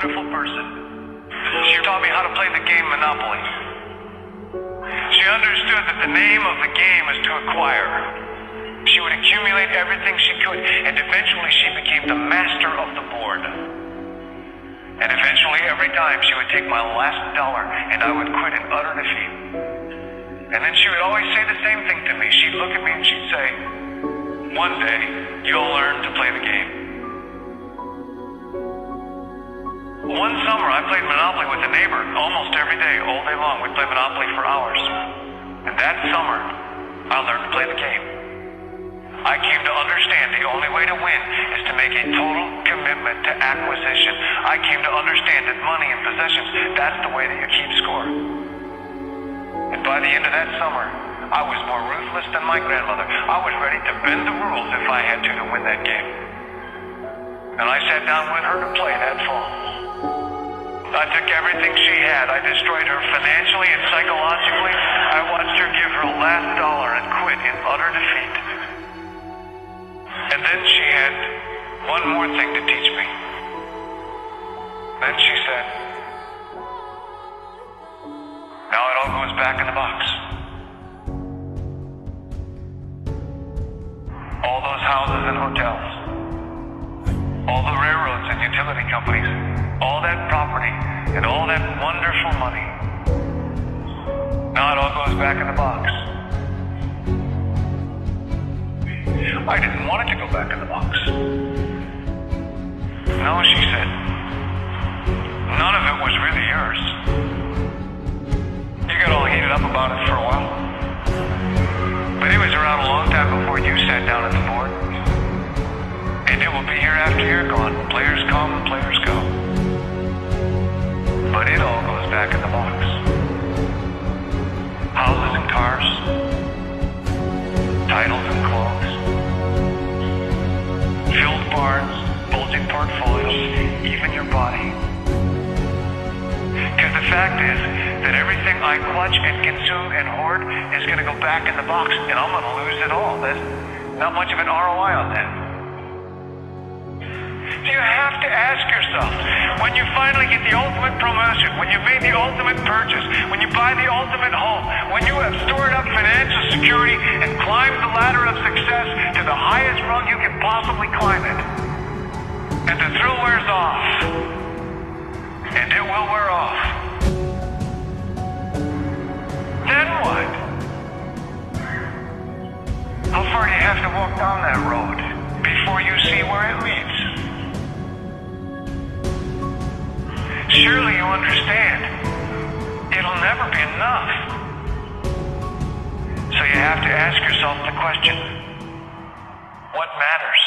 wonderful person. She taught me how to play the game Monopoly. She understood that the name of the game is to acquire. She would accumulate everything she could, and eventually she became the master of the board. And eventually, every time, she would take my last dollar, and I would quit in utter defeat. And then she would always say the same thing to me. She'd look at me and she'd say, "One day, you'll learn to play the game." One summer, I played Monopoly with a neighbor almost every day, all day long. We'd play Monopoly for hours. And that summer, I learned to play the game. I came to understand the only way to win is to make a total commitment to acquisition. I came to understand that money and possessions, that's the way that you keep score. And by the end of that summer, I was more ruthless than my grandmother. I was ready to bend the rules if I had to win that game. And I sat down with her to play that fall. I took everything she had. I destroyed her financially and psychologically. I watched her give her last dollar and quit in utter defeat. And then she had one more thing to teach me. Then she said, "Now it all goes back in the box." All those houses and hotels, all the railroads and utility companies, all that property and all that wonderful money. Now it all goes back in the box. I didn't want it to go back in the box. No, she said, none of it was really yours. You got all heated up about it for a while. But it was around a long time before you sat down at the board. And it will be here after you're gone. Players come, players go. But it all goes back in the box. Houses and cars, titles and clothes, filled barns, bulging portfolios, even your body. Because the fact is that everything I clutch and consume and hoard is going to go back in the box, and I'm going to lose it all. There's not much of an ROI on that. You have to ask yourself, when you finally get the ultimate promotion, when you've made the ultimate purchase, when you buy the ultimate home, when you have stored up financial security and climbed the ladder of success to the highest rung you can possibly climb it, and the thrill wears off, and it will wear off, then what? How far do you have to walk down that road before you see where it leads? Surely you understand, it'll never be enough. So you have to ask yourself the question, what matters?